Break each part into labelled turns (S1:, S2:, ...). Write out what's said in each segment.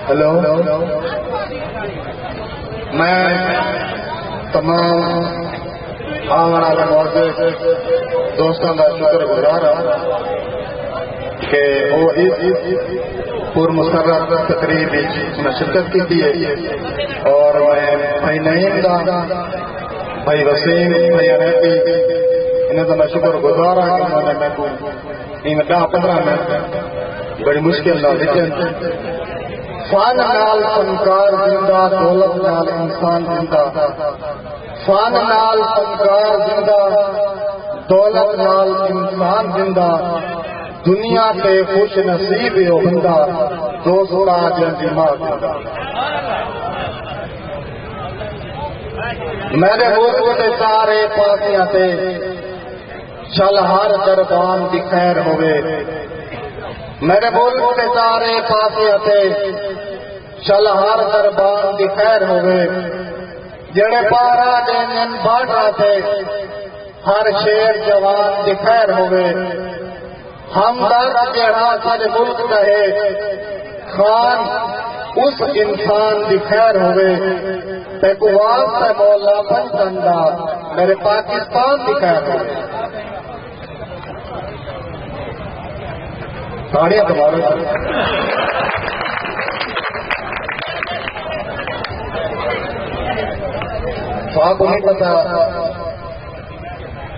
S1: Hello, میں تمام آنے والے معزز دوستوں کا شکر گزار ہوں کہ وہ اس پر مسرت تقریب میں شرکت کی ہے، اور میں بھائی نعیم کا، بھائی وسیم، بھائی انیتی، انہیں تو میں شکر گزار ہوں کہ انہوں نے میں کو ان 10-15 منٹ بڑی مشکل نہ دیتے۔ فن نال فنکار زندہ، دولت نال انسان زندہ، فن نال فنکار زندہ، دولت نال انسان زندہ، دنیا تے خوش نصیب ہو بندہ، دوستا جنجی ماں زندہ۔ میرے ملک کے سارے پاسیاں تے چل ہر دربان دی خیر ہوئے، میرے ملک کے سارے پاسیاں تے چل ہر دربان دی خیر ہوئے، جڑے پارا دین باٹا تھے ہر شیر جوان دی خیر ہوئے، ہم درد جڑا سارے ملک کہے خان اس انسان دی خیر ہوئے، تے قوال سے مولا بن بندہ میرے پاکستان دی خیر ہوئے۔ تاڑیاں تمہارے تو آپ کو نہیں پتا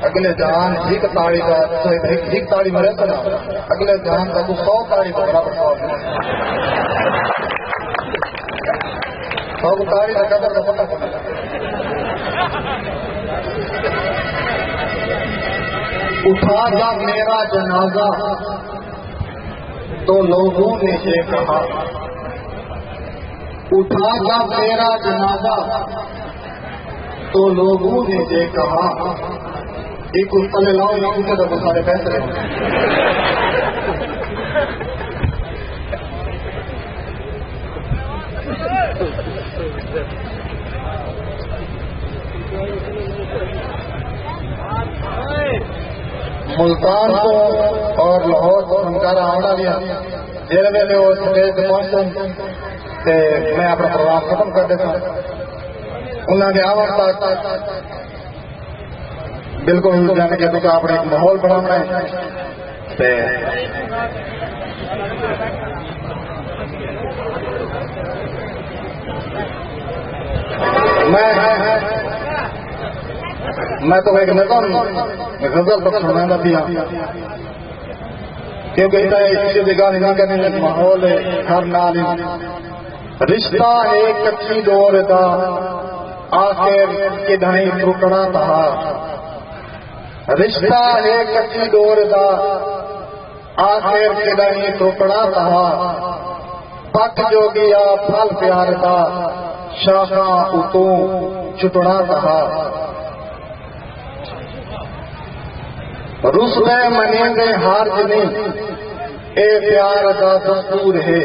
S1: اگلے جہان ایک تاڑی کا ایک تاڑی میں رہتا نا، اگلے جہان کا تو 100 تاڑی کا برابر خواب ہے۔ 100 تاڑی کا قدر کا پتہ پڑا۔ اٹھا جا میرا جنازہ تو لوگوں نے یہ کہا، اٹھا جا میرا جنازہ تو لوگوں نے یہ کہا، ایک پلے لاؤ یا ان کے تو سارے پیسے ملتان کو اور لاہور کو ہمکارا آنا لیا، جیل میں وہ اسٹیج پہ پہنچتے میں اپنا پروگرام ختم کر دیتا ہوں۔ انہوں نے آواز تک بالکل جانے کے تو آپ نے ایک ماحول بنانا ہے، میں تو ایک نظم غزل تک سنانا دیا، کیونکہ اسی جگہ نہ کرنے ماحول ہے ہر نال رشتہ ہے کچی دور دا آخر کدھائیں ٹکڑا تھا، رشتہ ہے کچی دور دا آخر کدھائیں ٹکڑا تھا، پک جو گیا پھل پیار دا شاخاں اتوں چٹڑا تھا، رسبے منیندے ہار جنی اے پیار دا دستور ہے،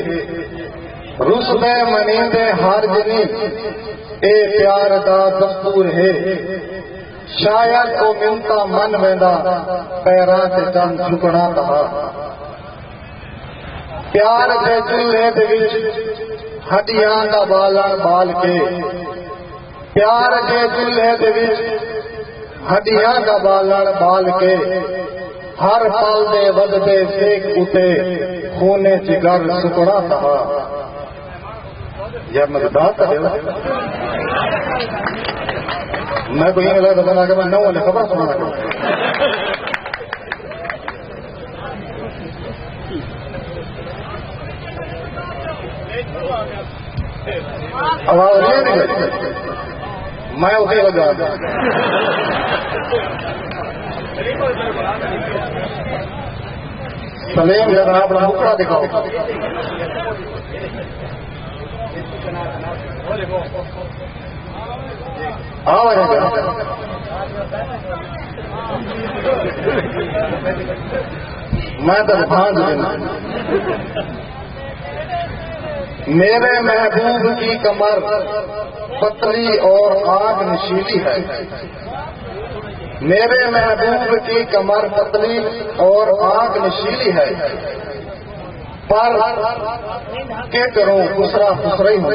S1: رسبے منیندے ہار جنی اے پیار دا دستور ہے، شاید کو منتا من ویندا پیراں تے چند جھکنا تھا، پیار دے چولہے دے وچ ہڈیاں دا بالن بال کے، پیار دے چولہے دے وچ ہڈیاں دا بالن بال کے، ہر پل دے ودے سیک اٹھے خونے جگر سکڑا تھا۔ یار مزدار کرے میں کوئی نہیں لگتا بنا کہ میں نو والے خبر سنا کروں۔ آواز نہیں میں اسی وجہ سلیم ذرا اپنا ٹکڑا دکھاؤ۔ میں تو بھانج دینا، میرے محبوب کی کمر پتلی اور آگ نشیلی ہے، میرے محبوب کی کمر پتلی اور آگ نشیلی ہے، پر کے کروں خسرا خسرا ہی ہوں.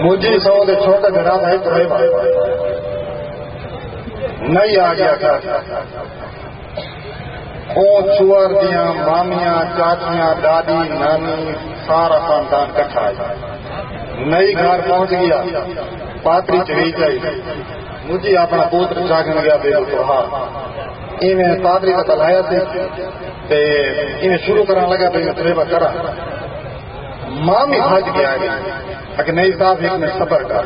S1: مجھے سو دے چھوٹا گھر ہے تو نہیں آ گیا تھا. چور دیا مامیاں چاچیاں دادی نانی سارا خاندان کٹھا ہے. نئی گھر پہنچ گیا پاتری چڑھی چاہیے. مجھے اپنا پوتر جاگن گیا بے تو ہاں انہیں پادری کا تلایا تھے انہیں شروع کرنے لگا تو انہیں کرا مامی بھج گیا اگر نہیں صاحب ایک میں صبر کر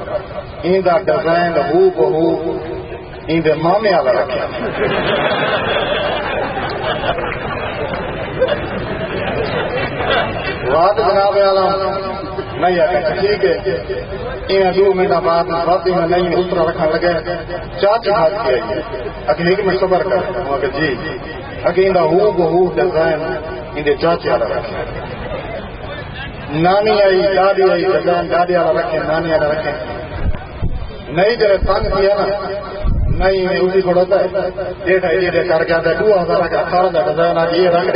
S1: ان کا ڈیزائن ہو بہو ان مامے والا رکھا. بات جناب والا نہیں آ ٹھیک ہے. انہیں 2 منٹ بعد باقی میں نہیں اترا رکھنے لگے چاچی بھاج کے آئیے اگر ایک میں صبر کر جی اگر ان کا ہو بہو ڈیزائن ان چاچی والا رکھا. نانی آئی دادی آئی ڈیزائن دادی والا رکھے نانی والا رکھے. نہیں جب تنگ کیا نا نہیں میں اسی کو ہوتا ہے ڈیڑھ ڈیڑھ کر کے آتا ہے 2000 کا 18 کا ڈیزائن آ یہ رنگ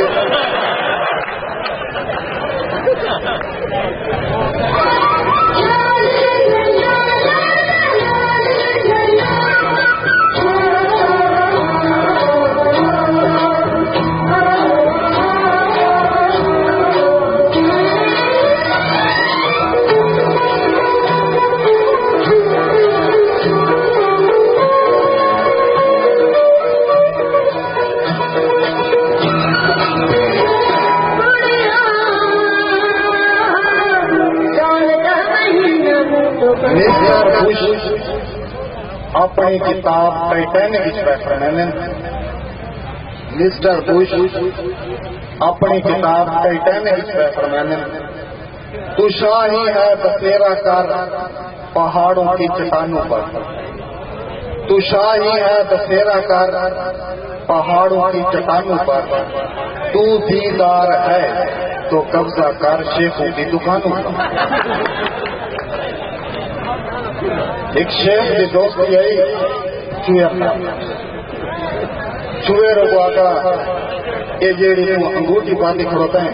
S1: اپنی کتاب ٹائٹینک مسٹر بش اپنی کتاب ٹائٹینک تو شاہی ہے بسیرا کر پہاڑوں کی چٹانوں پر. تو شاہی ہے بسیرا کر پہاڑوں کی چٹانوں پر. تو دیدار ہے تو قبضہ کر شیخوں کی دکانوں پر. ایک شیخ کی دوستی آئی چوہے رکو آگا یہ جیڑی انگوٹھی باندھی کھڑوتا ہے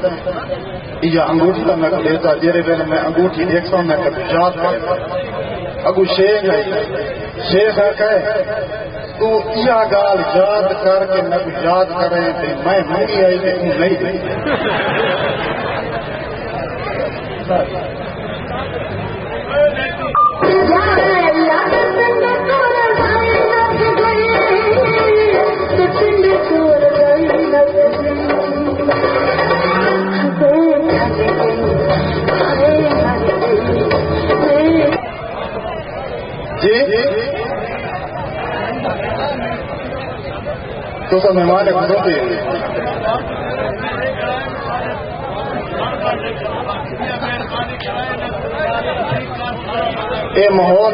S1: یہ انگوٹھی کا میں لیتا جیرے پہلے میں انگوٹھی دیکھتا ہوں میں کبھی یاد کرتا اگو شیخ ہے شیخ ہے تو یہ گال یاد کر کے میں یاد کرے میں منگی آئی کہ تم نہیں دے. جی تو سب مہمان ہے خود ہوتی ہے یہ ماحول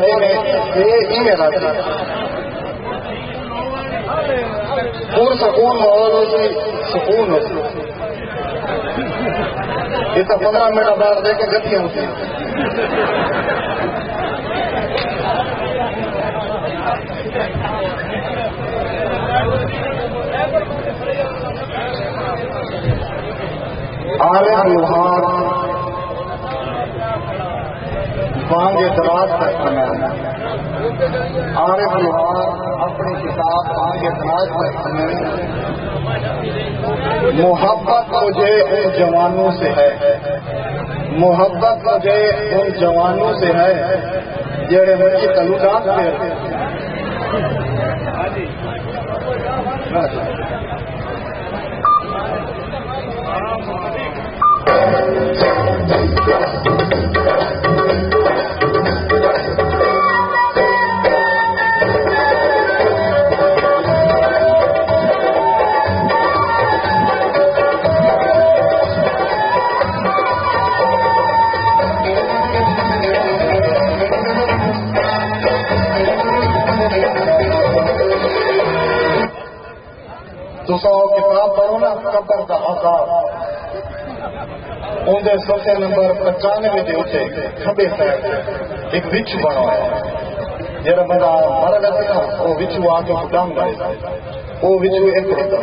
S1: پور سکون ماحول ہو سی سکون ہو سی یہ تو 15 منٹ بعد دے کے گتیاں ہوتی عالم لوہار بانگ اعتراض کرتے ہیں. عارف لوہار اپنی کتاب بانگ اعتراض کرتے ہیں. محبت مجھے ان جوانوں سے ہے محبت مجھے ان جوانوں سے ہے جڑے مجھے تعلقات سے تو کتاب پڑھو نا قبر کا عذاب اندر صفحے نمبر 95 کے اتنے کھبے سائڈ ایک وچ بنا ہے جہاں بندہ مر گیا نا وہ وچو آ کے ڈنگ آئے وہ وچو ایک ہوتا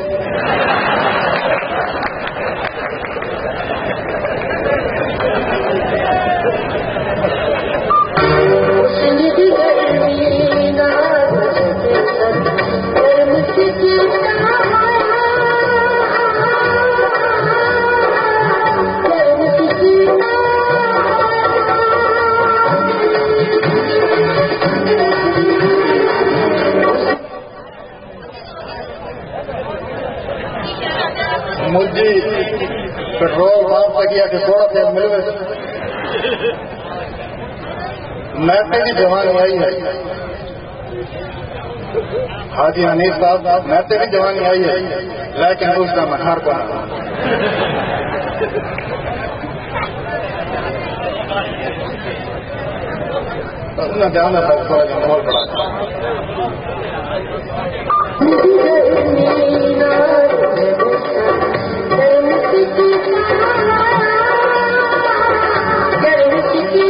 S1: مجھے پیٹرول پمپ کیا کہ تھوڑا تیل ملے میں بھی جوانی آئی ہے حاجی حنیف صاحب میں بھی جوانی آئی ہے لیکن اس کا مہار کو نہ جانا تھا تھوڑا جا ماحول پڑا